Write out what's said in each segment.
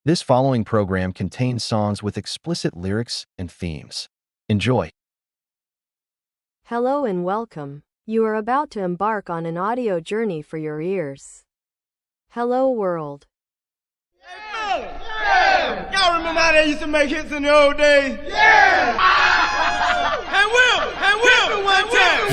This following program contains songs with explicit lyrics and themes. Enjoy. Hello and welcome. You are about to embark on an audio journey for your ears. Hello world. Yeah! Y'all remember how they used to make hits in the old days? Yeah! Hey Will! One time!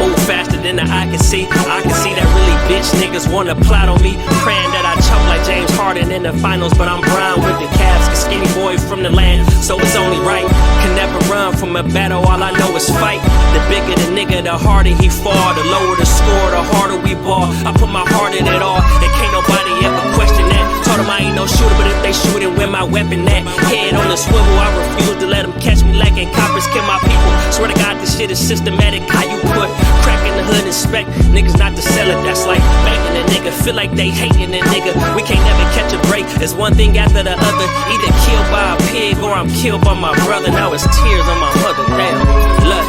Move faster than the eye can see. I can see that really bitch niggas wanna plot on me. Praying that I choke like James Harden in the finals, but I'm Brian with the Cavs, a skinny boy from the land, so it's only right. Can never run from a battle, all I know is fight. The bigger the nigga, the harder he fall. The lower the score, the harder we ball. I put my heart in it all, and can't nobody ever question that. Told them I ain't no shooter, but if they shoot it, where my weapon at? Head on the swivel, I refuse to let them catch me lacking. Coppers kill my people. Swear to God, this shit is systematic. How you put crack in the hood and expect niggas not to sell it? That's like making a nigga feel like they hating a nigga. We can't never catch a break. It's one thing after the other. Either killed by a pig or I'm killed by my brother. Now it's tears on my mother. Damn, look.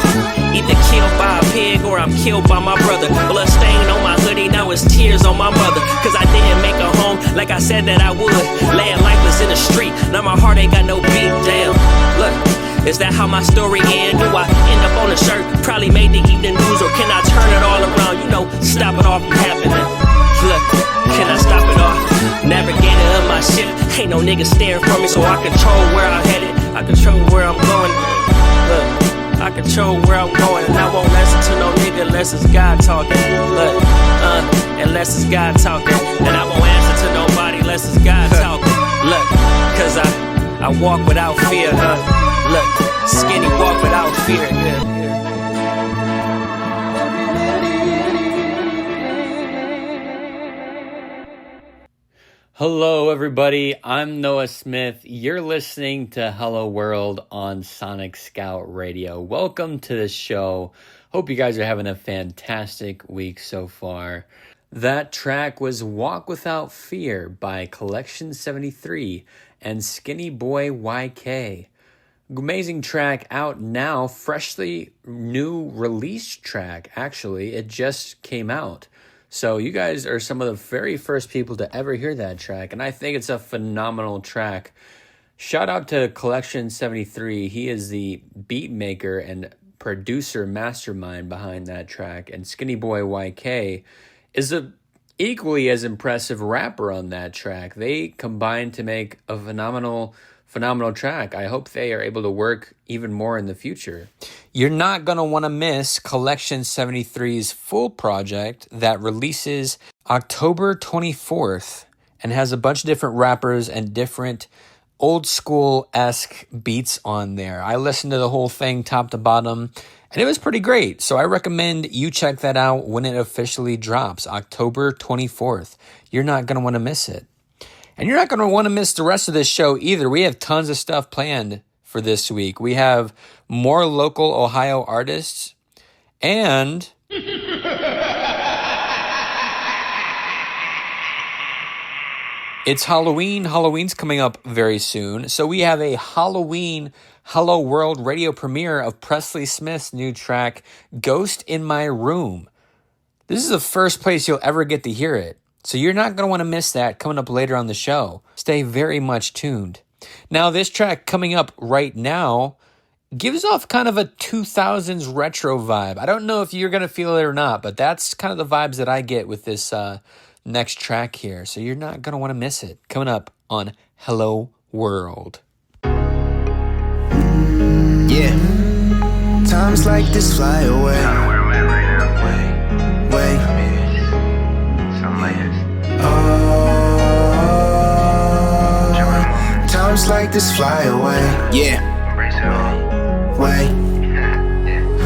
Either killed by a pig or I'm killed by my brother. Blood stain on my hoodie, now it's tears on my mother. Cause I didn't make a home like I said that I would. Laying lifeless in the street, now my heart ain't got no beat. Damn, look. Is that how my story end? Do I end up on a shirt? Probably made the evening news. Or can I turn it all around? You know, stop it all from happening. Look, can I stop it all? Navigator of my ship. Ain't no nigga staring for me, so I control where I'm headed. I control where I'm going. Look, I control where I'm going. And I won't listen to no nigga unless it's God talking. Look, unless it's God talking. And I won't answer to nobody unless it's God talking. Look, cause I walk without fear, Look, skinny walk without fear, Hello, everybody. I'm Noah Smith. You're listening to Hello World on Sonic Scout Radio. Welcome to the show. Hope you guys are having a fantastic week so far. That track was Walk Without Fear by Collection 73 and Skinny Boy YK. Amazing track out now, freshly new released track, actually. It just came out. So you guys are some of the very first people to ever hear that track, and I think it's a phenomenal track. Shout out to Collection 73. He is the beat maker and producer mastermind behind that track, and Skinny Boy YK is a equally as impressive rapper on that track. They combined to make a phenomenal track. I hope they are able to work even more in the future. You're not going to want to miss Collection 73's full project that releases October 24th and has a bunch of different rappers and different old school-esque beats on there. I listened to the whole thing top to bottom, and it was pretty great. So I recommend you check that out when it officially drops, October 24th. You're not going to want to miss it. And you're not going to want to miss the rest of this show either. We have tons of stuff planned for this week. We have more local Ohio artists, and it's Halloween. Halloween's coming up very soon. So we have a Halloween Hello World radio premiere of Presley Smith's new track, Ghost in My Room. This is the first place you'll ever get to hear it. So you're not going to want to miss that coming up later on the show. Stay very much tuned. Now, this track coming up right now gives off kind of a 2000s retro vibe. I don't know if you're going to feel it or not, but that's kind of the vibes that I get with this next track here. So you're not going to want to miss it. Coming up on Hello World. Yeah. Times like this fly away. Wait. Times like this fly away. Yeah. Wait.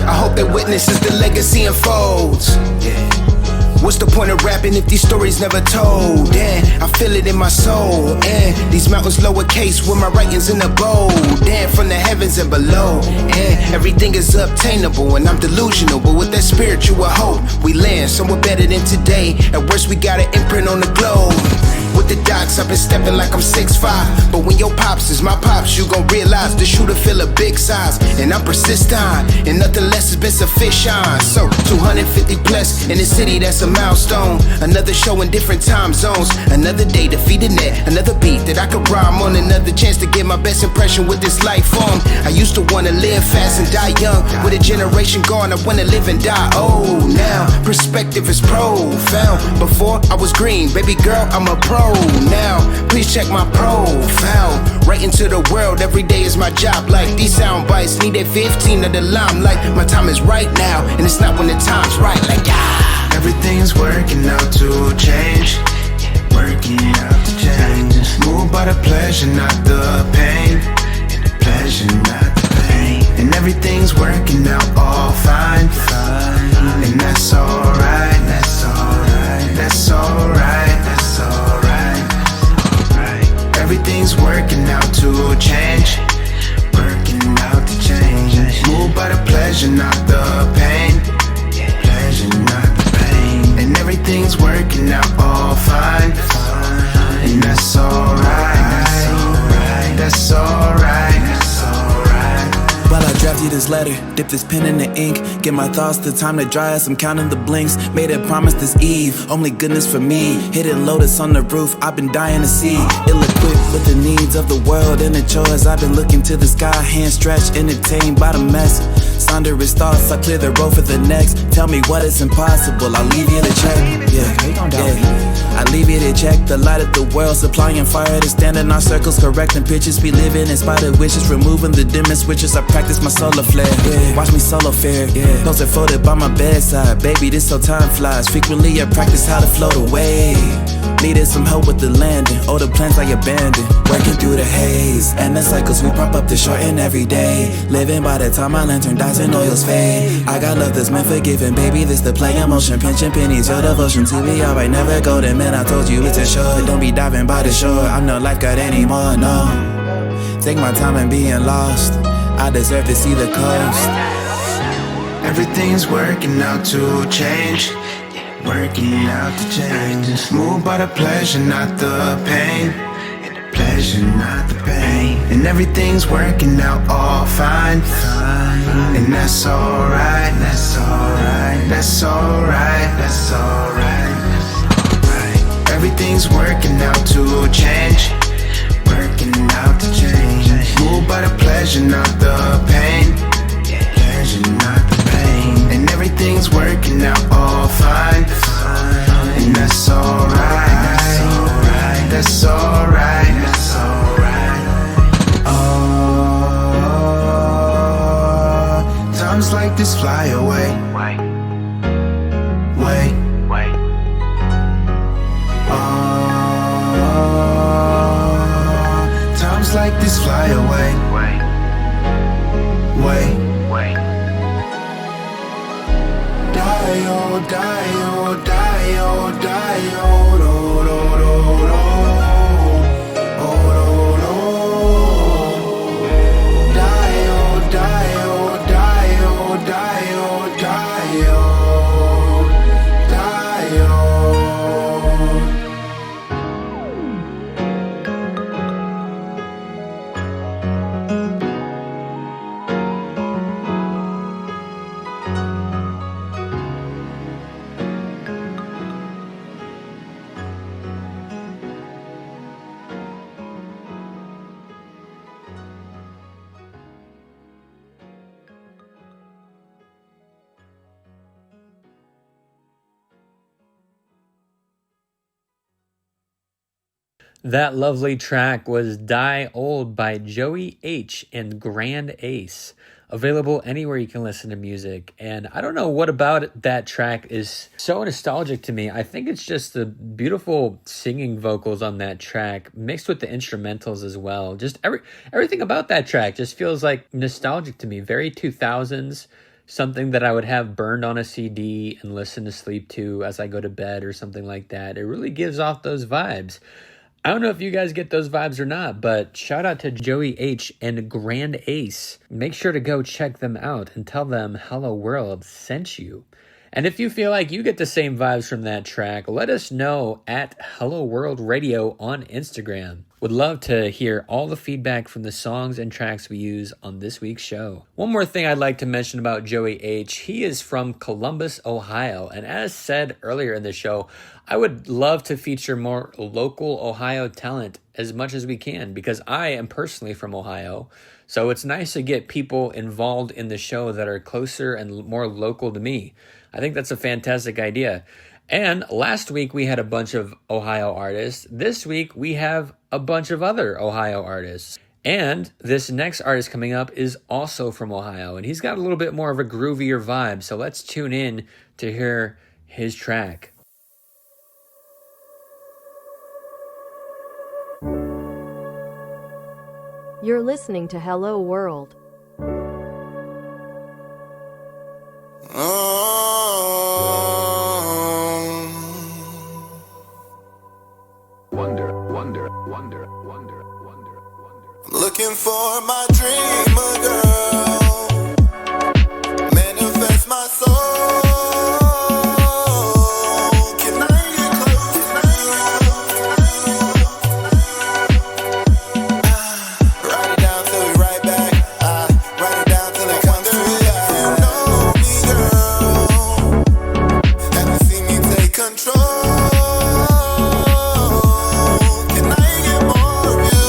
I hope that witnesses the legacy unfolds. Yeah. What's the point of rapping if these stories never told? Damn, I feel it in my soul. And these mountains lowercase with my writings in the bold. Damn, from the heavens and below. And everything is obtainable and I'm delusional, but with that spiritual hope, we land somewhere better than today. At worst, we got an imprint on the globe. With the the docks, I've been stepping like I'm 6'5". But when your pops is my pops, you gon' realize the shooter feel a big size. And I'm persistent, and nothing less has been sufficient. So 250 plus in the city, that's a milestone. Another show in different time zones. Another day to feed the net, another beat that I could rhyme on. Another chance to get my best impression with this life form. I used to wanna live fast and die young. With a generation gone, I wanna live and die old. Now, perspective is profound. Before I was green, baby girl, I'm a pro now. Please check my profile. Right into the world, every day is my job. Like these sound bites, need a 15 of the limelight. My time is right now, and it's not when the time's right. Like, everything's working out to change. Working out to change. Moved by the pleasure, not the pain. And the pleasure, not the pain. And everything's working out all fine. And that's alright, that's alright, that's alright, that's alright. Everything's working out to change. Working out to change. Moved by the pleasure, not the pain. Pleasure, not the pain. And everything's working out all fine. And that's alright, that's alright, that's alright. While I draft you this letter, dip this pen in the ink. Get my thoughts the time to dry as I'm counting the blinks. Made a promise this eve, only goodness for me. Hidden lotus on the roof, I've been dying to see. Ill-equipped with the needs of the world and the chores. I've been looking to the sky, hands stretched, entertained by the mess. Sonderous thoughts, I clear the road for the next. Tell me what is impossible, I'll leave you to check. Yeah. I leave you to check the light of the world, supplying fire to stand in our circles, correcting pitches, be living in spite of wishes, removing the dimmest switches. I practice my solar flare. Watch me solo fare. Those are folded by my bedside. Baby, this so time flies. Frequently I practice how to float away. Needed some help with the landing. All the plans I abandoned. Working through the haze and the cycles we prop up to shorten every day. Living by the time my lantern dies and oils fade. I got love that's meant for giving, baby. This the play emotion. Pinching pennies, your devotion to be alright. Never go to man. I told you it's a show. Don't be diving by the shore. I'm no lifeguard anymore. No. Take my time and being lost. I deserve to see the coast. Everything's working out to change. Working out to change. Moved by the pleasure, not the pain. And the pleasure, not the pain. And everything's working out all fine. And that's alright, that's alright, that's alright, that's alright. Everything's working out to change. Working out to change. Moved by the pleasure, not the pain. Pleasure, not the pain. And everything's working out all fine. And that's alright, that's alright, that's alright. Oh, times like this fly away. Wait. Times like this fly away. Wait. Die, oh, die, oh, die, oh, die, oh, do, do, do, do. Oh, do, do. Die, oh, die, oh, die, oh, die, oh, die, oh, die, oh. That lovely track was Die Old by Joey H and Grand Ace. Available anywhere you can listen to music. And I don't know what about that track is so nostalgic to me. I think it's just the beautiful singing vocals on that track mixed with the instrumentals as well. Just everything about that track just feels like nostalgic to me. Very 2000s. Something that I would have burned on a CD and listen to sleep to as I go to bed or something like that. It really gives off those vibes. I don't know if you guys get those vibes or not, but shout out to Joey H and Grand Ace. Make sure to go check them out and tell them Hello World sent you. And if you feel like you get the same vibes from that track, let us know at Hello World Radio on Instagram. Would love to hear all the feedback from the songs and tracks we use on this week's show. One more thing I'd like to mention about Joey H. He is from Columbus, Ohio. And as said earlier in the show, I would love to feature more local Ohio talent as much as we can because I am personally from Ohio. So it's nice to get people involved in the show that are closer and more local to me. I think that's a fantastic idea. And last week we had a bunch of Ohio artists. This week we have a bunch of other Ohio artists. And this next artist coming up is also from Ohio. And he's got a little bit more of a groovier vibe. So let's tune in to hear his track. You're listening to Hello World. Looking for my dream, girl. Manifest my soul. Can I get close? Write it down till we right back. Write it down till it comes through. You know me, girl. Have you seen me take control? Can I get more of you?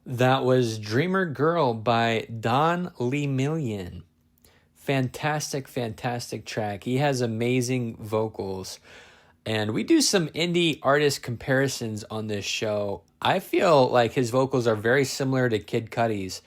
That was Dreamer Girl by Don Lee Million. Fantastic, fantastic track. He has amazing vocals. And we do some indie artist comparisons on this show. I feel like his vocals are very similar to Kid Cudi's.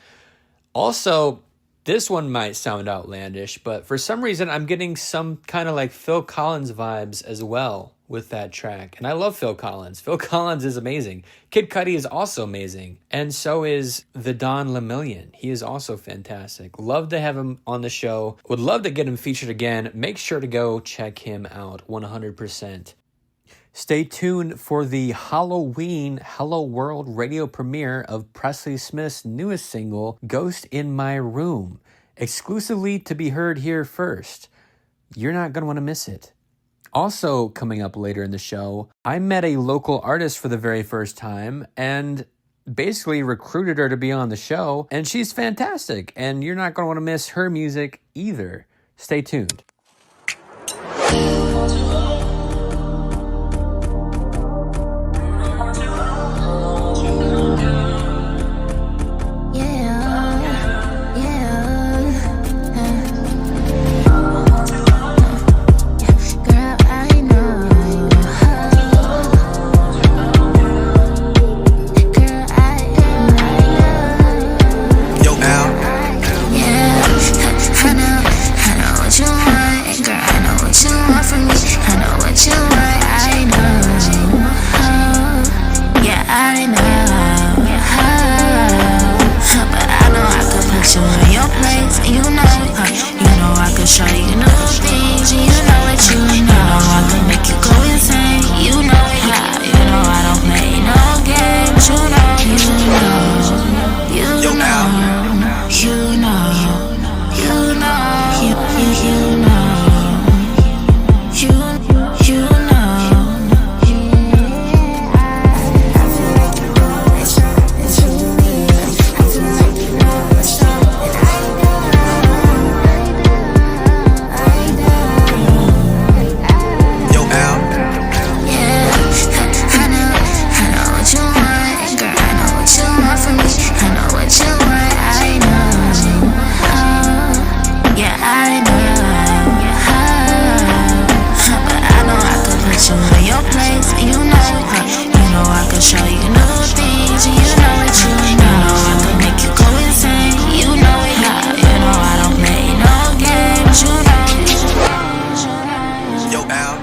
Also, this one might sound outlandish, but for some reason I'm getting some kind of like Phil Collins vibes as well with that track. And I love Phil Collins. Phil Collins is amazing. Kid Cudi is also amazing. And so is the Don Lemillion. He is also fantastic. Love to have him on the show. Would love to get him featured again. Make sure to go check him out 100%. Stay tuned for the Halloween Hello World radio premiere of Presley Smith's newest single, Ghost in My Room, exclusively to be heard here first. You're not going to want to miss it. Also, coming up later in the show, I met a local artist for the very first time and basically recruited her to be on the show, and she's fantastic, and you're not going to want to miss her music either. Stay tuned. Show you new things, and you know what you know. I can make you go insane. You know it, yeah. You know I don't play no games. You know, you know, you know, you know, you know, you know, you know. Show you new things, and you know what you know. I can make you go insane. You know it, yeah. You know I don't play no games. You know. Yo, Al.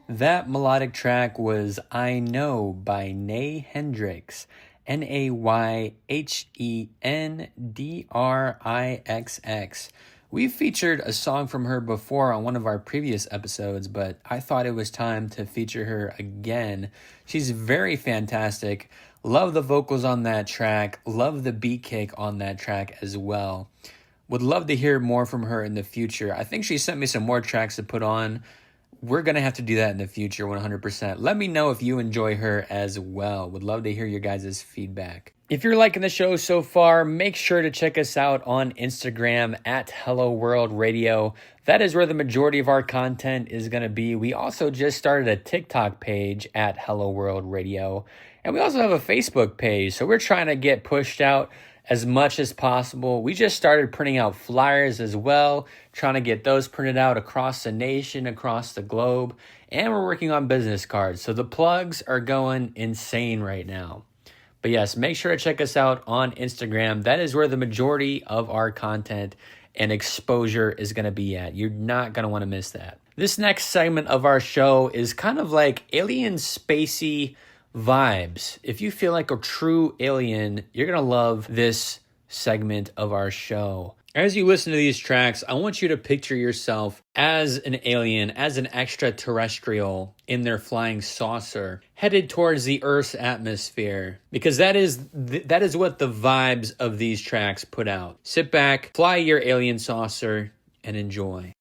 That melodic track was I Know by Nay Hendrix. Nayhendrixx. We've featured a song from her before on one of our previous episodes, but I thought it was time to feature her again. She's very fantastic. Love the vocals on that track. Love the beat kick on that track as well. Would love to hear more from her in the future. I think she sent me some more tracks to put on. We're going to have to do that in the future 100%. Let me know if you enjoy her as well. Would love to hear your guys' feedback. If you're liking the show so far, make sure to check us out on Instagram at Hello World Radio. That is where the majority of our content is going to be. We also just started a TikTok page at Hello World Radio. And we also have a Facebook page. So we're trying to get pushed out as much as possible. We just started printing out flyers as well, trying to get those printed out across the nation, across the globe. And we're working on business cards. So the plugs are going insane right now. But yes, make sure to check us out on Instagram. That is where the majority of our content and exposure is going to be at. You're not going to want to miss that. This next segment of our show is kind of like alien spacey vibes. If you feel like a true alien, you're going to love this segment of our show. As you listen to these tracks, I want you to picture yourself as an alien, as an extraterrestrial in their flying saucer, headed towards the Earth's atmosphere, because that is what the vibes of these tracks put out. Sit back, fly your alien saucer, and enjoy.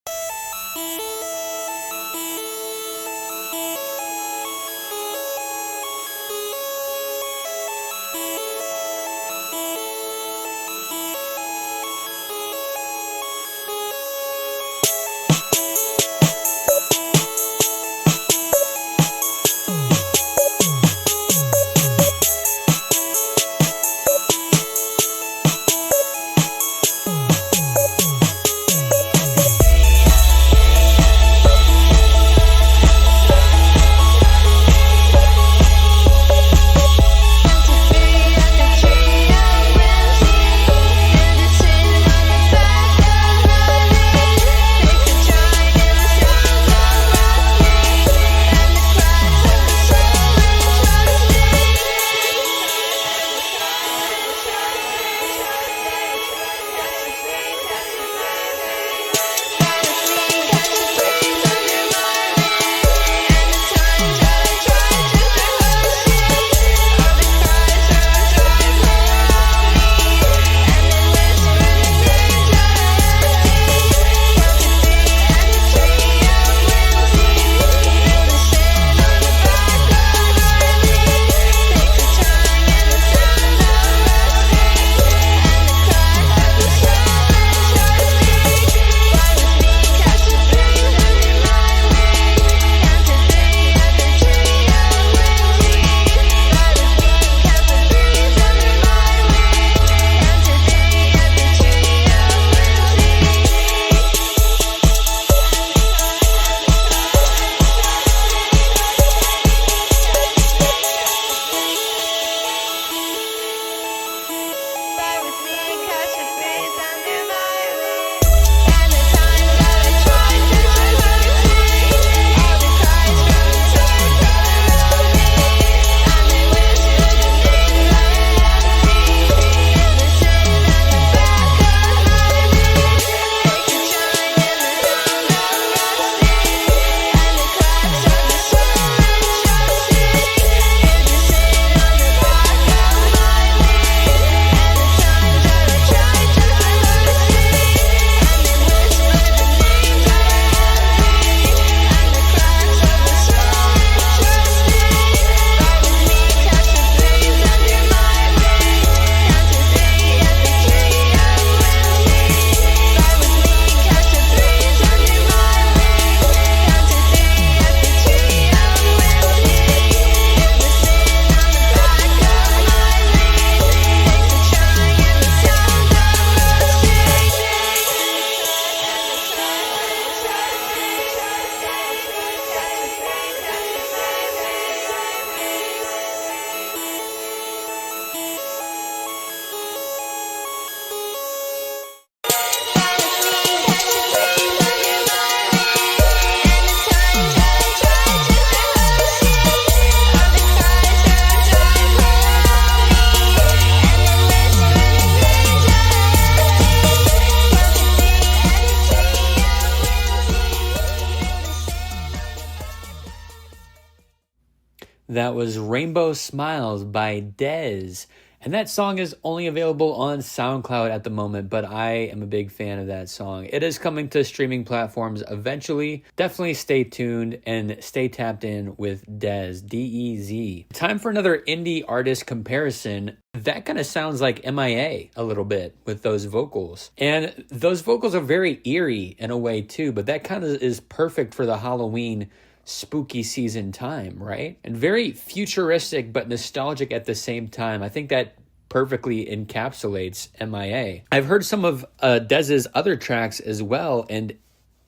That was Rainbow Smiles by Dez. And that song is only available on SoundCloud at the moment, but I am a big fan of that song. It is coming to streaming platforms eventually. Definitely stay tuned and stay tapped in with Dez, D-E-Z. Time for another indie artist comparison. That kind of sounds like MIA a little bit with those vocals. And those vocals are very eerie in a way too, but that kind of is perfect for the Halloween spooky season time, right? And very futuristic but nostalgic at the same time. I think that perfectly encapsulates MIA. I've heard some of Dez's other tracks as well, and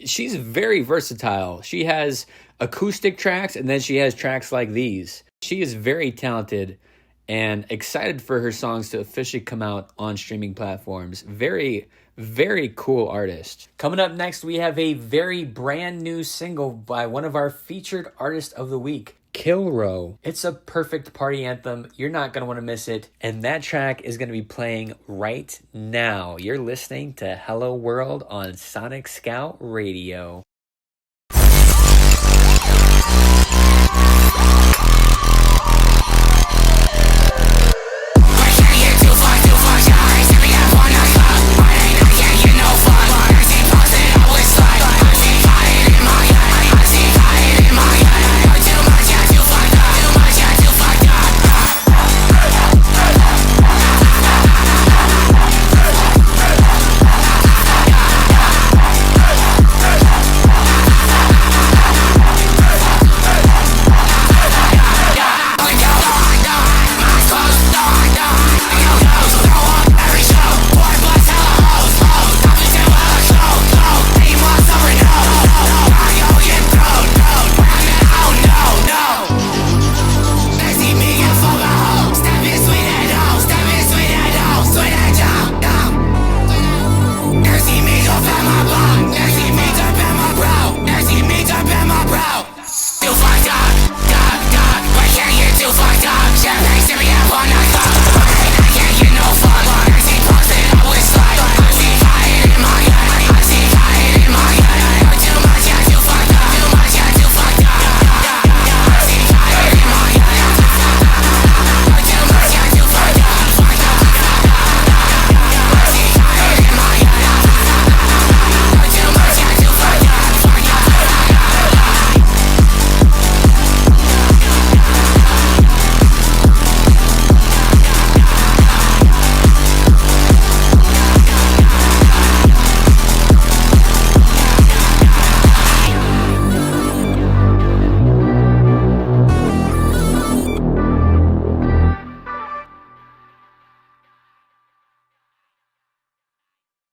she's very versatile. She has acoustic tracks, and then she has tracks like these. She is very talented and excited for her songs to officially come out on streaming platforms. Very, very cool artist. Coming up next, we have a very brand new single by one of our featured artists of the week, Kilrow. It's a perfect party anthem. You're not going to want to miss it. And that track is going to be playing right now. You're listening to Hello World on Sonic Scout Radio.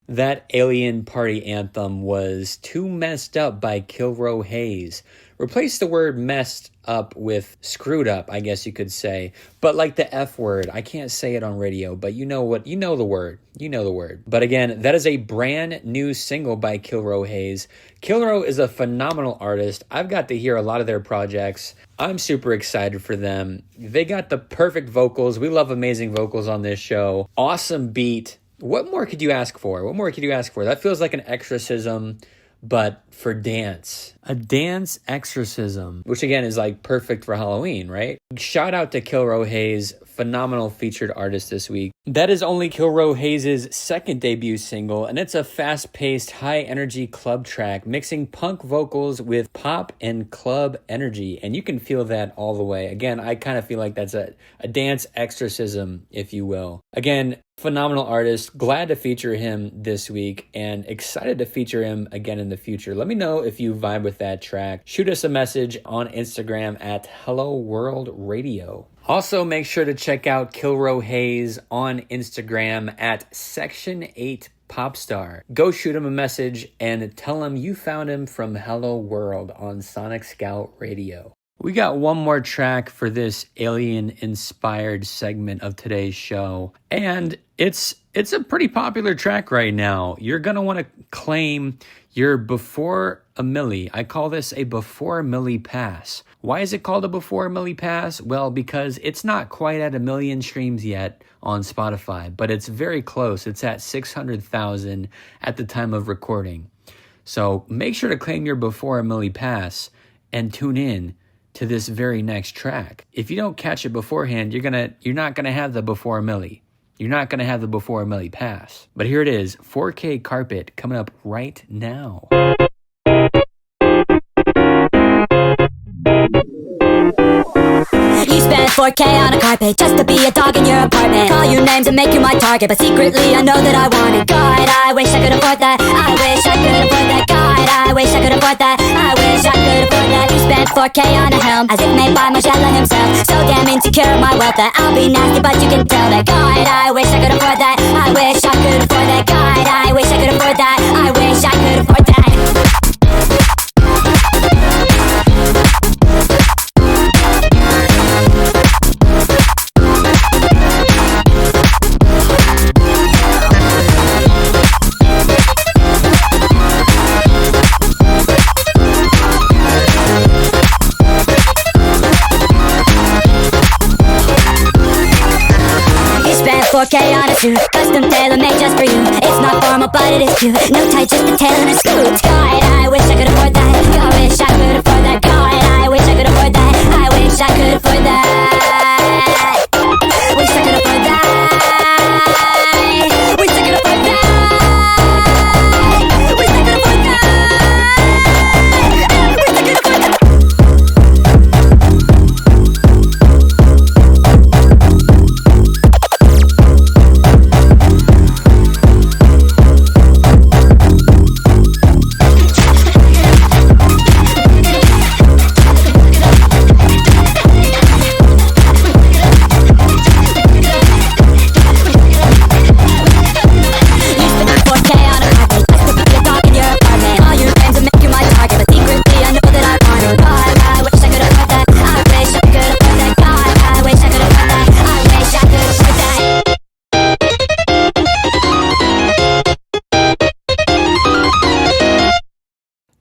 That Alien Party Anthem was Too Messed Up by Kilrow Hayes. Replace the word messed up with screwed up, I guess you could say. But like the F word, I can't say it on radio, but you know what? You know the word. You know the word. But again, that is a brand new single by Kilrow Hayes. Kilrow is a phenomenal artist. I've got to hear a lot of their projects. I'm super excited for them. They got the perfect vocals. We love amazing vocals on this show. Awesome beat. What more could you ask for? What more could you ask for? That feels like an exorcism, but for dance. A dance exorcism, which again is like perfect for Halloween, right? Shout out to Kilrow Hayes, phenomenal featured artist this week. That is only Kilrow Hayes' second debut single, and it's a fast-paced, high-energy club track, mixing punk vocals with pop and club energy, and you can feel that all the way. Again, I kind of feel like that's a dance exorcism, if you will. Again, phenomenal artist. Glad to feature him this week and excited to feature him again in the future. Let me know if you vibe with that track. Shoot us a message on Instagram at Hello World Radio. Also, make sure to check out Kilrow Hayes on Instagram at Section 8 Popstar. Go shoot him a message and tell him you found him from Hello World on Sonic Scout Radio. We got one more track for this alien-inspired segment of today's show, and it's a pretty popular track right now. You're going to want to claim your before a milli. I call this a before a milli pass. Why is it called a before a milli pass? Well, because it's not quite at 1 million streams yet on Spotify, but it's very close. It's at 600,000 at the time of recording. So make sure to claim your before a milli pass and tune in to this very next track. If you don't catch it beforehand, you're not gonna have the before milli. You're not gonna have the before milli pass. But here it is, 4K Carpet coming up right now. You spent 4K on a carpet just to be a dog in your apartment. Call you names and make you my target, but secretly I know that I want it. God, I wish I could afford that. I wish I could afford that. God, I wish I could afford that. I wish I could afford that. You spent 4K on a helm, as if made by Marcella himself. So damn insecure of my wealth that I'll be nasty, but you can tell that. God, I wish I could afford that. I wish I could afford that. God, I wish I could afford that. I wish I could afford that. You spent 4K on a suit, custom tailor-made just for you. It's not formal, but it is cute. No tie, just a tail and a scoot. God, I wish I could afford that. I wish I could afford that. God, I wish I could afford that. I wish I could afford that. Wish I could afford that. Wish I could afford that. Wish I could afford that. Wish I could afford that.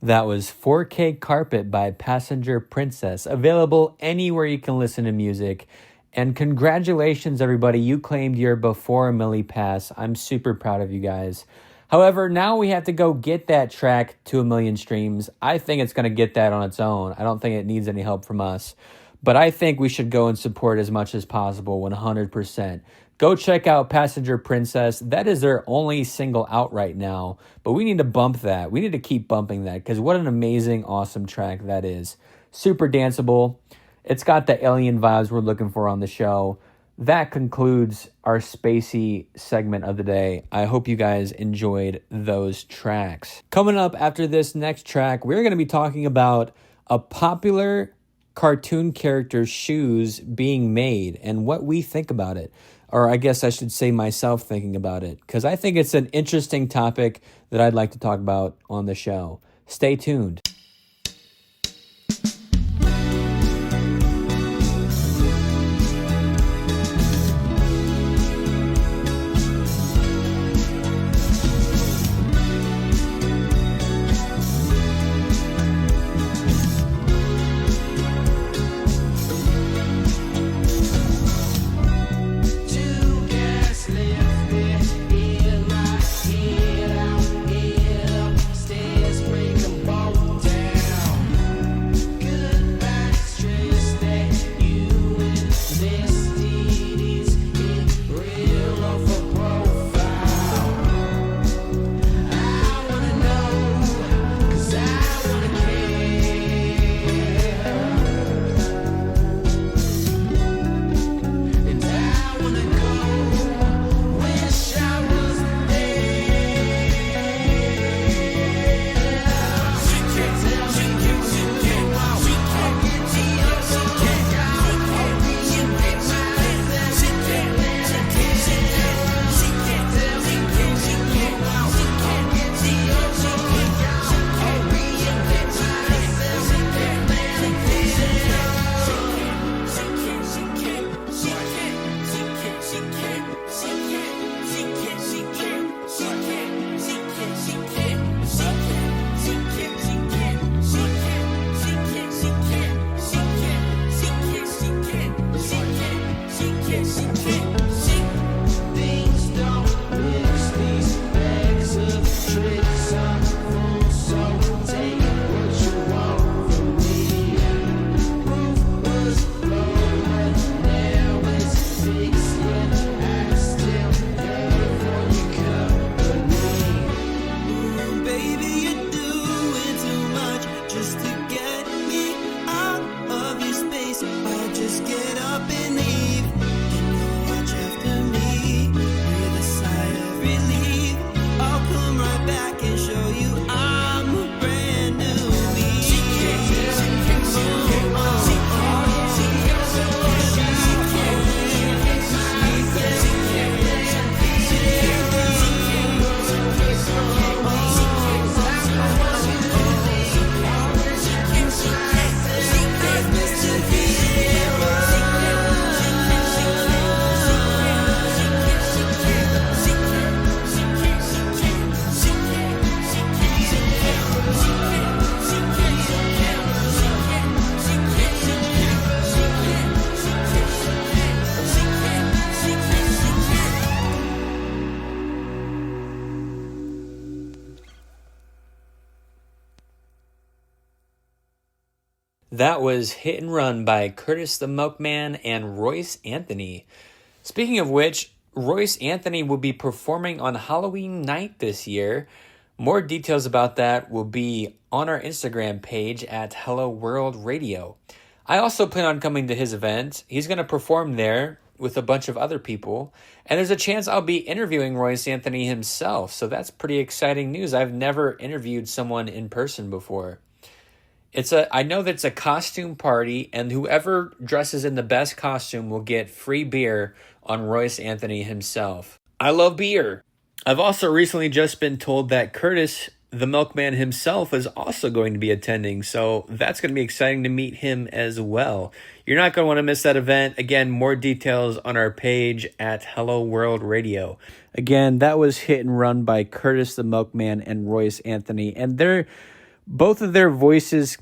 That was 4K Carpet by Passenger Princess, available anywhere you can listen to music. And congratulations, everybody. You claimed your before milli pass. I'm super proud of you guys. However, now we have to go get that track to 1 million streams. I think it's going to get that on its own. I don't think it needs any help from us. But I think we should go and support as much as possible, 100%. Go check out Passenger Princess. That is their only single out right now. But we need to bump that. We need to keep bumping that because what an amazing, awesome track that is. Super danceable. It's got the alien vibes we're looking for on the show. That concludes our spacey segment of the day. I hope you guys enjoyed those tracks. Coming up after this next track, we're going to be talking about a popular cartoon character's shoes being made and what we think about it. Or I guess I should say myself thinking about it, because I think it's an interesting topic that I'd like to talk about on the show. Stay tuned. That was Hit and Run by Curtis the Milkman and Royce Anthony. Speaking of which, Royce Anthony will be performing on Halloween night this year. More details about that will be on our Instagram page at Hello World Radio. I also plan on coming to his event. He's going to perform there with a bunch of other people, and there's a chance I'll be interviewing Royce Anthony himself, so that's pretty exciting news. I've never interviewed someone in person before. I know that it's a costume party, and whoever dresses in the best costume will get free beer on Royce Anthony himself. I love beer. I've also recently just been told that Curtis the Milkman himself is also going to be attending, so that's going to be exciting to meet him as well. You're not going to want to miss that event. Again, more details on our page at Hello World Radio. Again, that was Hit and Run by Curtis the Milkman and Royce Anthony, and both of their voices,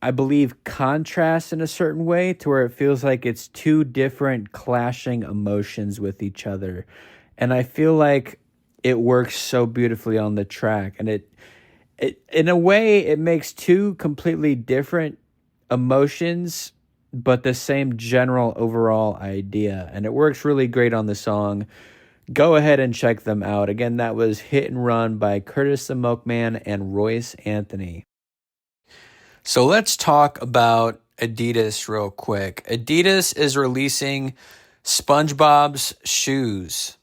I believe, contrast in a certain way to where it feels like it's two different clashing emotions with each other. And I feel like it works so beautifully on the track. And it in a way, it makes two completely different emotions, but the same general overall idea. And it works really great on the song. Go ahead and check them out. Again, that was Hit and Run by Curtis the Milkman and Royce Anthony. So let's talk about Adidas real quick. Adidas is releasing SpongeBob's shoes,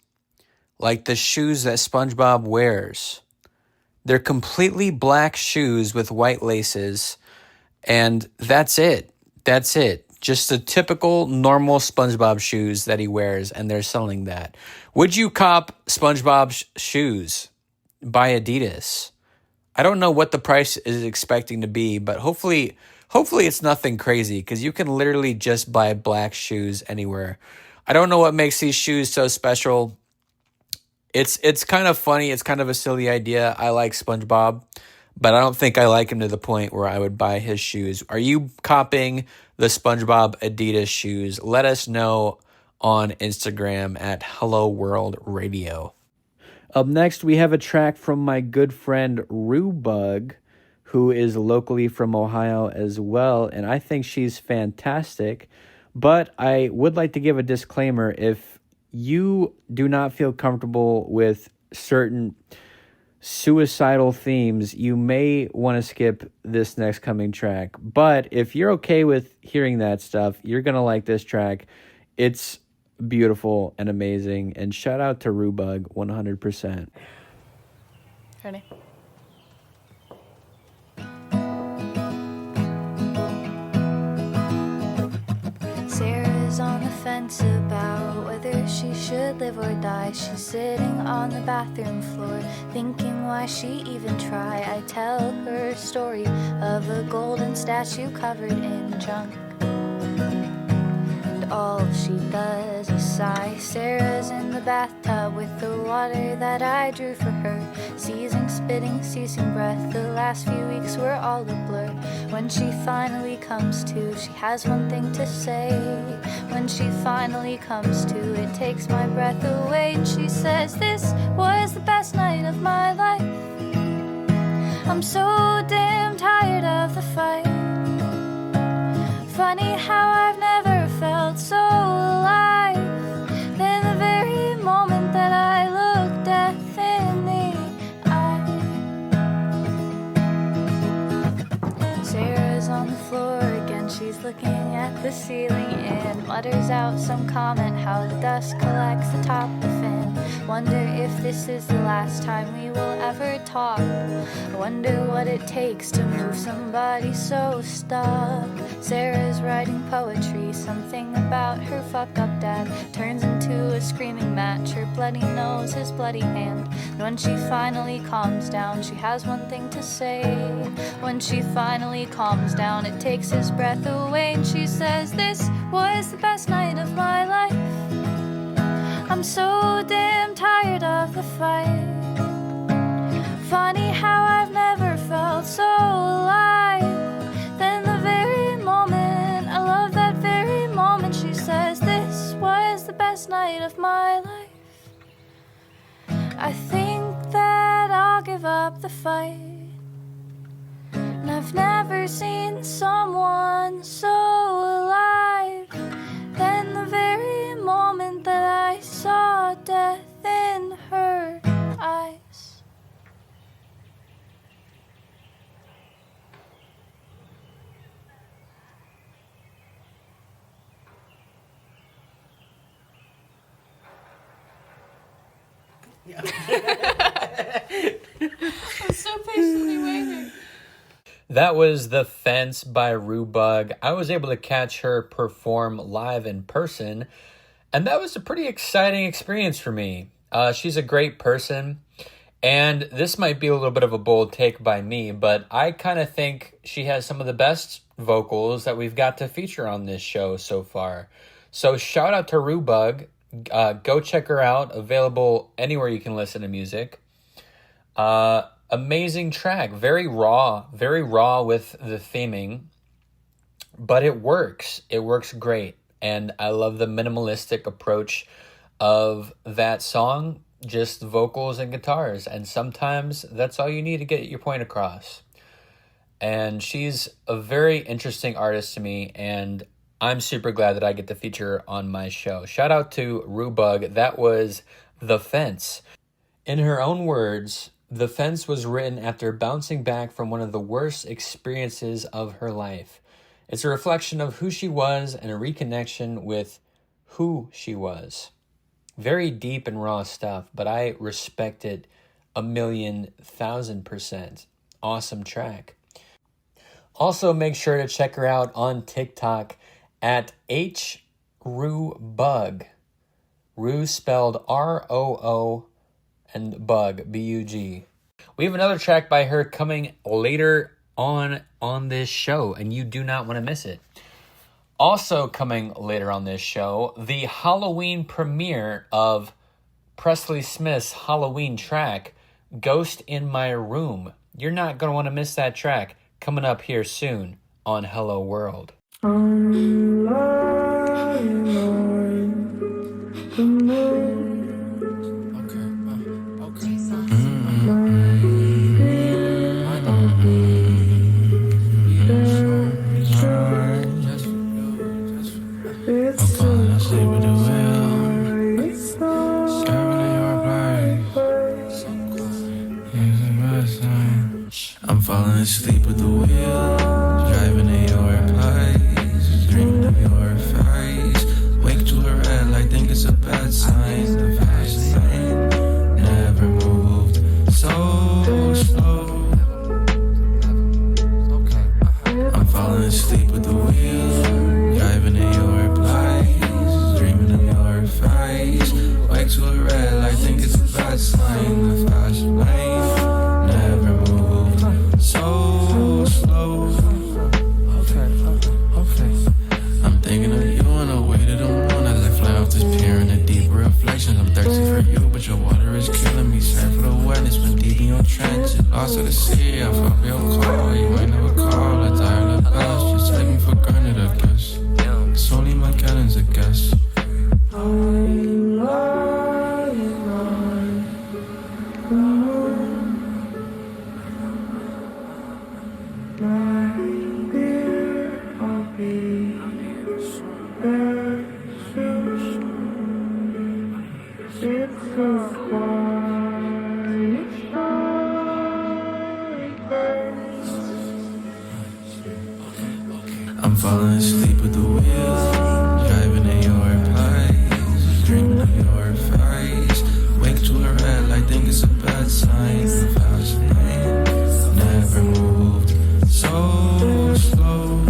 like the shoes that SpongeBob wears. They're completely black shoes with white laces, and that's it. That's it. Just the typical normal SpongeBob shoes that he wears, and they're selling that. Would you cop SpongeBob's shoes by Adidas? I don't know what the price is expecting to be, but hopefully it's nothing crazy, because you can literally just buy black shoes anywhere. I don't know what makes these shoes so special. It's kind of funny. It's kind of a silly idea. I like SpongeBob, but I don't think I like him to the point where I would buy his shoes. Are you copying the SpongeBob Adidas shoes? Let us know on Instagram at Hello World Radio. Up next, we have a track from my good friend Rubug, who is locally from Ohio as well, and I think she's fantastic. But I would like to give a disclaimer. If you do not feel comfortable with certain suicidal themes, you may want to skip this next coming track. But if you're okay with hearing that stuff, you're going to like this track. It's beautiful and amazing. And shout out to Rubug 100%. Ready? Sarah's on the fence about whether she should live or die. She's sitting on the bathroom floor, thinking why she even try. I tell her a story of a golden statue covered in junk, and all she does is sigh. Sarah's in the bathtub with the water that I drew for her, seizing, spitting, ceasing breath. The last few weeks were all a blur. When she finally comes to, she has one thing to say. When she finally comes to, it takes my breath away. And she says, this was the best night of my life. I'm so damn tired of the fight. Funny how I've never felt so alive. Then the very moment that I looked death in the eye. Sarah's on the floor again. She's looking at the ceiling and mutters out some comment how the dust collects atop the fan. Wonder if this is the last time we will ever talk. Wonder what it takes to move somebody so stuck. Sarah's writing poetry, something about her fucked up dad turns into a screaming match. Her bloody nose, his bloody hand. And when she finally calms down, she has one thing to say. When she finally calms down, it takes his breath away. And she says, this was the best night of my life. I'm so damn tired of the fight. Funny how I've never felt so alive. Then the very moment, I love that very moment, she says, this was the best night of my life. I think that I'll give up the fight. And I I've never seen someone so alive. Then the very moment that I saw death in her eyes. I'm so patiently waiting. That was The Fence by Rubug. I was able to catch her perform live in person, and that was a pretty exciting experience for me. She's a great person, and this might be a little bit of a bold take by me, but I kind of think she has some of the best vocals that we've got to feature on this show so far. So shout out to Rubug. Go check her out. Available anywhere you can listen to music. Amazing track. Very raw with the theming, but it works. It works great. And I love the minimalistic approach of that song, just vocals and guitars. And sometimes that's all you need to get your point across. And she's a very interesting artist to me, and I'm super glad that I get to feature her on my show. Shout out to Rubug. That was The Fence. In her own words, The Fence was written after bouncing back from one of the worst experiences of her life. It's a reflection of who she was and a reconnection with who she was. Very deep and raw stuff, but I respect it 1,000,000%. Awesome track. Also, make sure to check her out on TikTok at HRubug. Rue spelled R-O-O and Bug, B-U-G. We have another track by her coming later on this show, and you do not want to miss it. Also coming later on this show, the Halloween premiere of Presley Smith's Halloween track, Ghost in My Room. You're not going to want to miss that track. Coming up here soon on Hello World. I'm falling asleep with the wheel, driving at your place, dreaming of your face. Wake to a red light, think it's a bad sign. The fast lane never moved so slow. I'm falling asleep with the wheel, driving at your place, dreaming of your face. Wake to a red light, think it's a bad sign. The fast lane never moved so slow. I'm thinking of you on the way to the moon as I fly off this pier in the deep reflections. I'm thirsty for you, but your water is killing me. Sad for the wetness when deep in your trenches. Lost to the sea, I fuck your call. You ain't never call, I dial the bells. Just take me for granted, I guess. It's only my cannons, I guess. I'm falling asleep with the wheel, driving at your place, dreaming of your face. Wake to a red light, think it's a bad sign. The fast lane never moved so slow.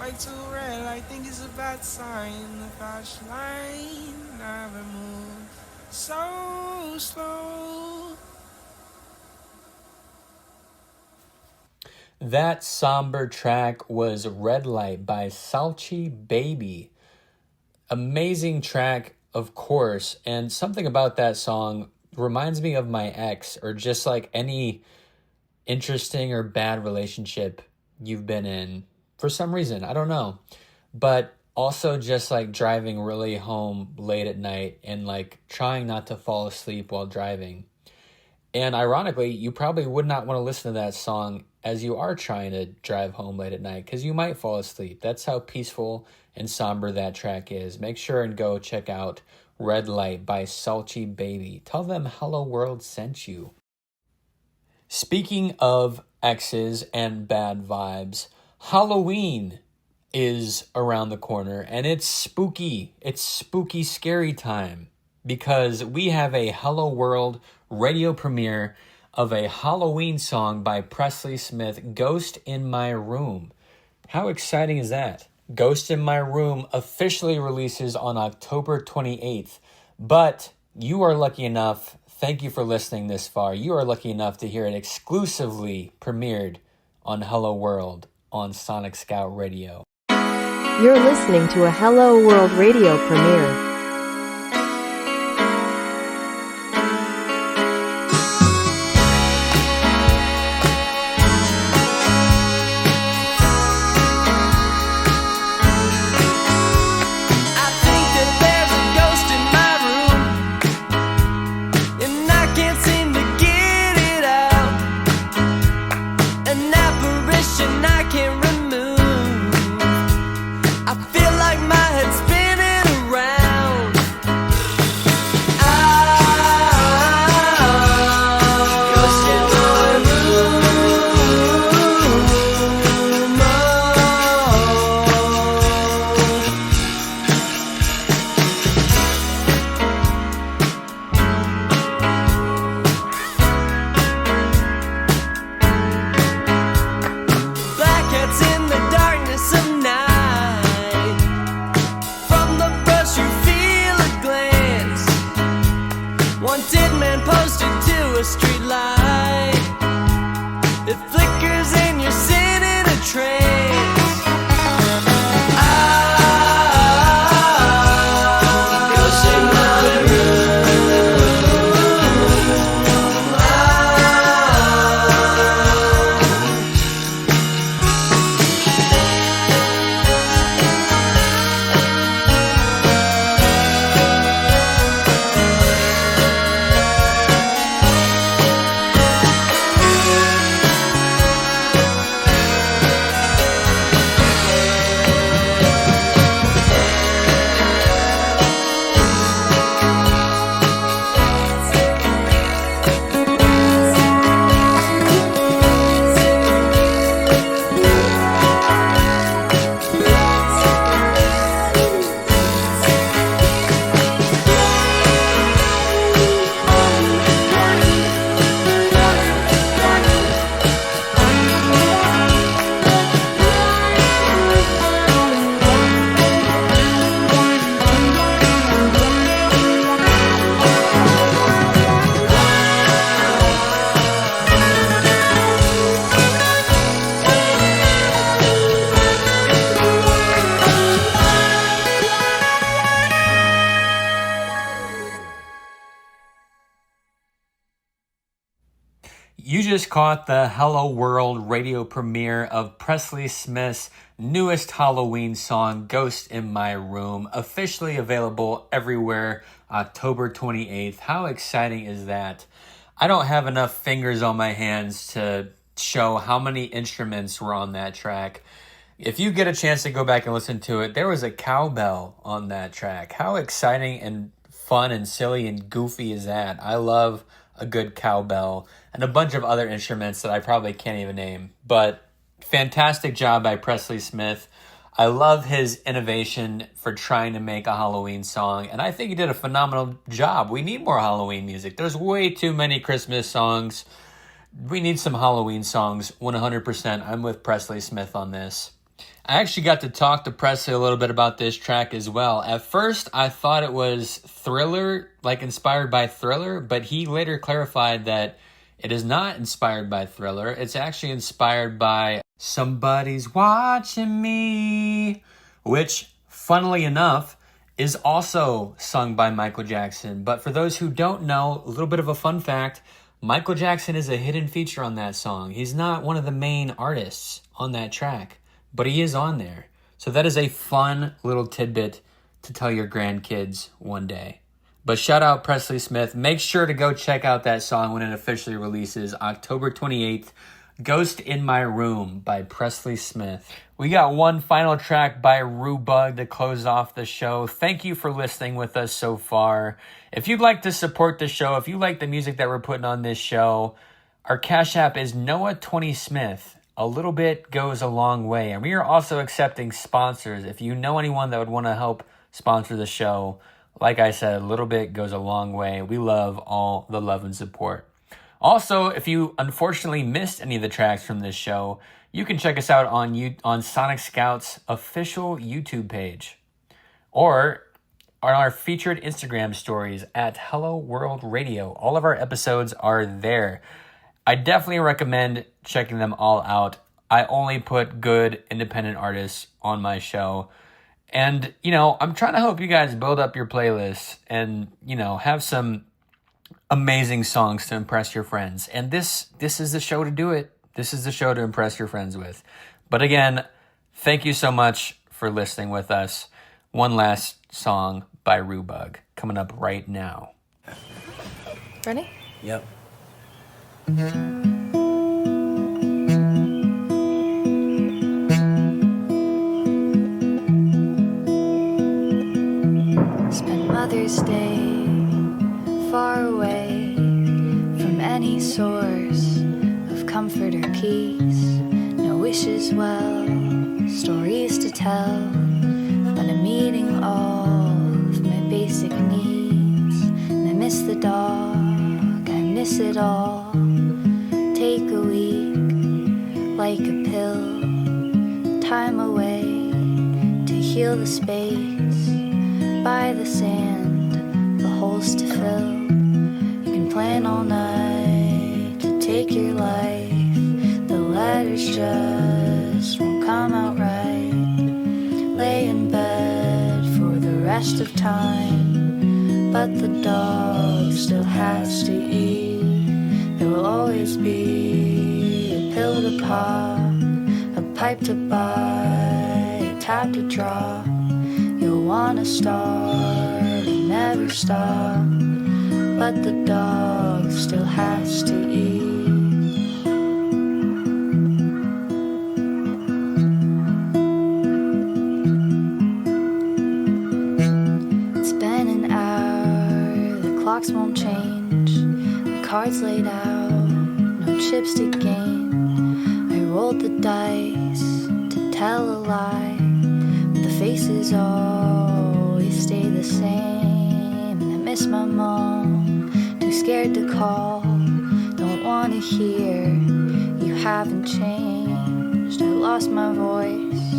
White to red, I think it's a bad sign. The flash line never moves so slow. That somber track was Red Light by Salchi Baby. Amazing track, of course, and something about that song reminds me of my ex, or just like any interesting or bad relationship you've been in for some reason. I don't know. But also just like driving really home late at night and like trying not to fall asleep while driving. And ironically, you probably would not want to listen to that song as you are trying to drive home late at night because you might fall asleep. That's how peaceful and somber that track is. Make sure and go check out Red Light by Salchi Baby. Tell them Hello World sent you. Speaking of exes and bad vibes, Halloween is around the corner and it's spooky. It's spooky, scary time because we have a Hello World radio premiere of a Halloween song by Presley Smith, Ghost in My Room. How exciting is that? Ghost in My Room officially releases on October 28th, but you are lucky enough, thank you for listening this far, you are lucky enough to hear it exclusively premiered on Hello World on Sonic Scout Radio. You're listening to a Hello World radio premiere. You just caught the Hello World radio premiere of Presley Smith's newest Halloween song, Ghost in My Room, officially available everywhere October 28th. How exciting is that? I don't have enough fingers on my hands to show how many instruments were on that track. If you get a chance to go back and listen to it, there was a cowbell on that track. How exciting and fun and silly and goofy is that? I love a good cowbell and a bunch of other instruments that I probably can't even name. But fantastic job by Presley Smith. I love his innovation for trying to make a Halloween song, and I think he did a phenomenal job. We need more Halloween music. There's way too many Christmas songs. We need some Halloween songs, 100%. I'm with Presley Smith on this. I actually got to talk to Presley a little bit about this track as well. At first, I thought it was Thriller, like inspired by Thriller, but he later clarified that it is not inspired by Thriller. It's actually inspired by Somebody's Watching Me, which, funnily enough, is also sung by Michael Jackson. But for those who don't know, a little bit of a fun fact, Michael Jackson is a hidden feature on that song. He's not one of the main artists on that track, but he is on there. So that is a fun little tidbit to tell your grandkids one day. But shout out Presley Smith. Make sure to go check out that song when it officially releases October 28th. Ghost in My Room by Presley Smith. We got one final track by Rubug to close off the show. Thank you for listening with us so far. If you'd like to support the show, if you like the music that we're putting on this show, our Cash App is Noah20Smith. A little bit goes a long way. And we are also accepting sponsors. If you know anyone that would want to help sponsor the show, like I said, a little bit goes a long way. We love all the love and support. Also, if you unfortunately missed any of the tracks from this show, you can check us out on Sonic Scout's official YouTube page or on our featured Instagram stories at Hello World Radio. All of our episodes are there. I definitely recommend checking them all out. I only put good independent artists on my show. And, I'm trying to help you guys build up your playlists and, have some amazing songs to impress your friends. And this is the show to do it. This is the show to impress your friends with. But again, thank you so much for listening with us. One last song by Rubug coming up right now. Ready? Yep. Spent Mother's Day far away from any source of comfort or peace. No wishes, well, stories to tell, but I'm meeting all of my basic needs. And I miss the dog, I miss it all. Take a week like a pill, time away to heal the space by the sand, the holes to fill. You can plan all night to take your life. The letters just won't come out right. Lay in bed for the rest of time, but the dog still has to eat. There will always be a pill to pop, a pipe to buy, a tab to drop. You'll wanna start and never stop, but the dog still has to eat. It's been an hour, the clocks won't change, the cards laid out, no chips to gain. I rolled the dice to tell a lie. The faces always stay the same. And I miss my mom, too scared to call. Don't wanna hear you haven't changed. I lost my voice,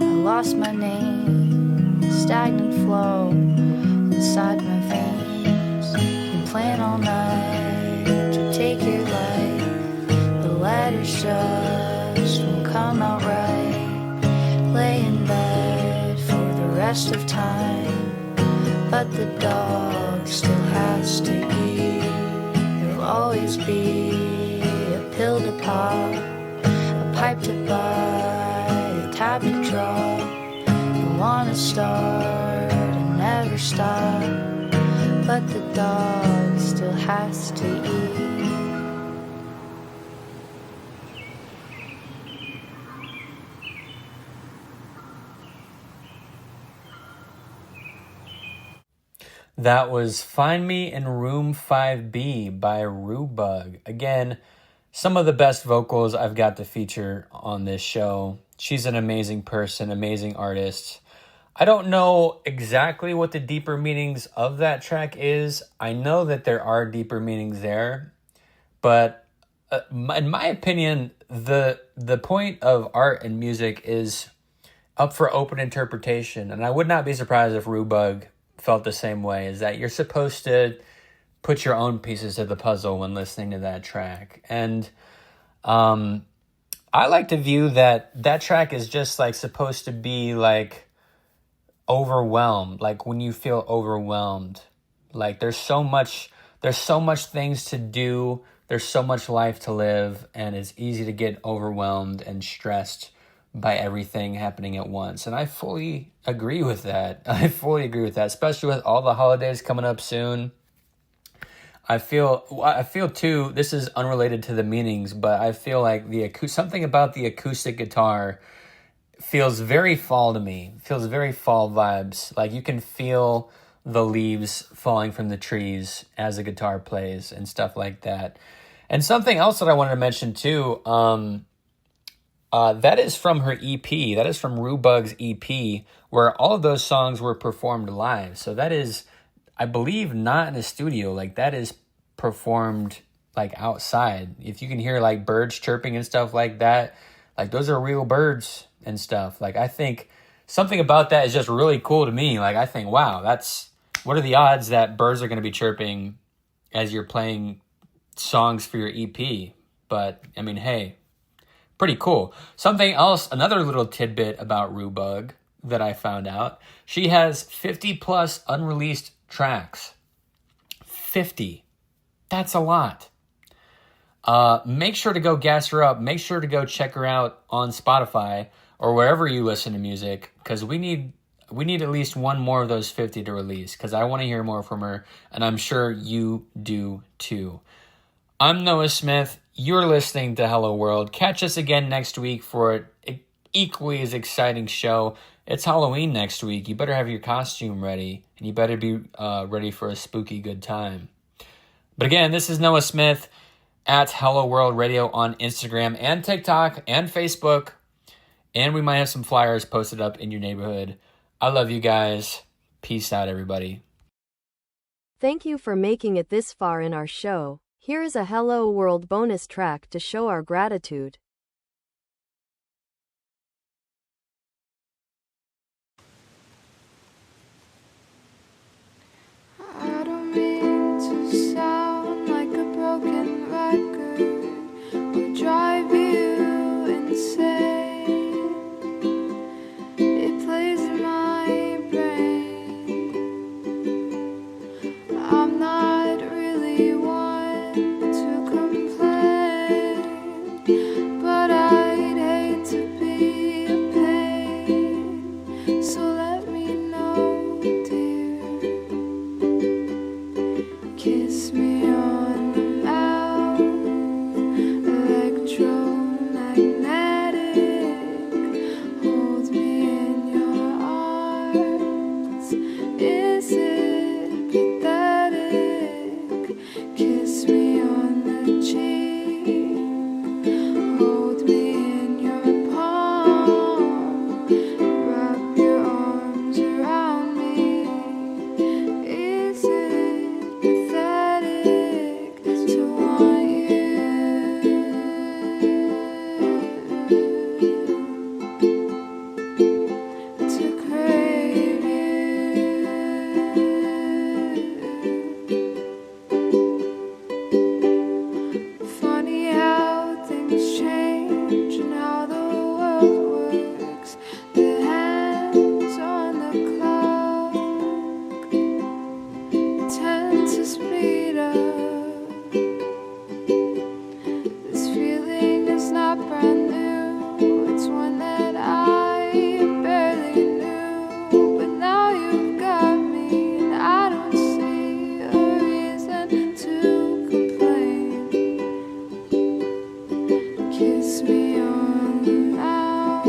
I lost my name. Stagnant flow inside my veins. You plan all night to take your life. The letters just won't come out right. Lay in bed rest of time, but the dog still has to eat. There'll always be a pill to pop, a pipe to buy, a tab to drop. You wanna start and never stop, but the dog still has to eat. That was Find Me in Room 5B by Rubug. Again, some of the best vocals I've got to feature on this show. She's an amazing person, amazing artist. I don't know exactly what the deeper meanings of that track is. I know that there are deeper meanings there, but in my opinion, the point of art and music is up for open interpretation. And I would not be surprised if Rubug felt the same way, is that you're supposed to put your own pieces of the puzzle when listening to that track. And I like to view that track is just like supposed to be like overwhelmed, like when you feel overwhelmed. Like there's so much things to do, there's so much life to live, and it's easy to get overwhelmed and stressed by everything happening at once. And I fully agree with that. I fully agree with that, especially with all the holidays coming up soon. I feel too, this is unrelated to the meanings, but I feel like something about the acoustic guitar feels very fall to me. Feels very fall vibes. Like you can feel the leaves falling from the trees as the guitar plays and stuff like that. And something else that I wanted to mention too, that is from her EP. That is from Rubug's EP, where all of those songs were performed live. So that is, I believe, not in a studio. Like that is performed like outside. If you can hear like birds chirping and stuff like that, like those are real birds and stuff. Like I think something about that is just really cool to me. Like I think, wow, what are the odds that birds are going to be chirping as you're playing songs for your EP? But I mean, hey, pretty cool. Something else, another little tidbit about Rubug that I found out. She has 50 plus unreleased tracks. 50. That's a lot. Make sure to go gas her up. Make sure to go check her out on Spotify or wherever you listen to music, because we need at least one more of those 50 to release, because I want to hear more from her, and I'm sure you do too. I'm Noah Smith. You're listening to Hello World. Catch us again next week for an equally as exciting show. It's Halloween next week. You better have your costume ready, and you better be ready for a spooky good time. But again, this is Noah Smith at Hello World Radio on Instagram and TikTok and Facebook. And we might have some flyers posted up in your neighborhood. I love you guys. Peace out, everybody. Thank you for making it this far in our show. Here is a Hello World bonus track to show our gratitude. I don't mean to sound like a broken record or drive you insane. It plays in my brain. I'm not really one to complain, but I'd hate to be a pain. So let me know, dear. Kiss me on the mouth, electromagnetic. Hold me in your arms. Is it pathetic? Kiss me on the cheek. Hold me in your palm. Wrap your arms around me. Is it pathetic to want you, to crave you? Funny how things change and how the world works. The hands on the clock tend to speed up. This feeling is not brand new. It's one that I barely knew. But now you've got me, and I don't see a reason to complain. Kiss me on the mouth,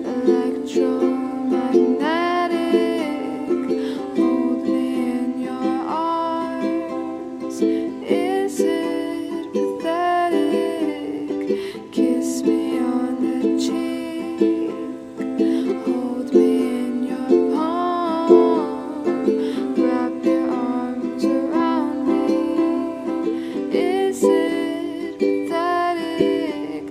electromagnetic. Hold me in your arms. Is it pathetic? Kiss me on the cheek. Hold me in your palm. Wrap your arms around me. Is it pathetic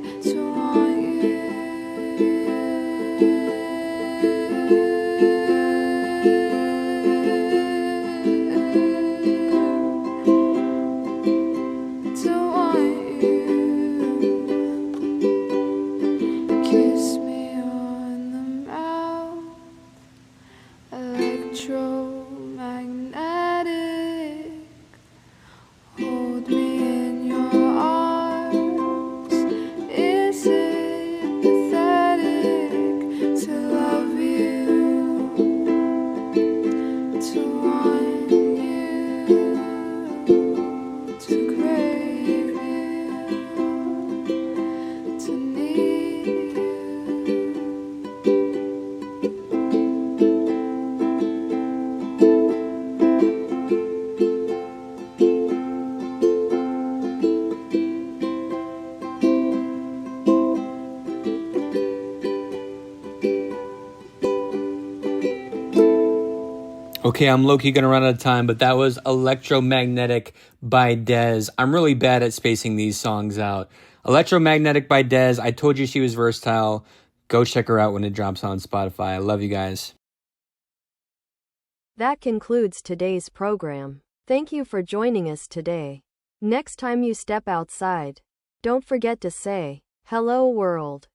Okay, I'm low-key gonna run out of time, but that was Electromagnetic by Dez. I'm really bad at spacing these songs out. Electromagnetic by Dez. I told you she was versatile. Go check her out when it drops on Spotify. I love you guys. That concludes today's program. Thank you for joining us today. Next time you step outside, don't forget to say, "Hello world."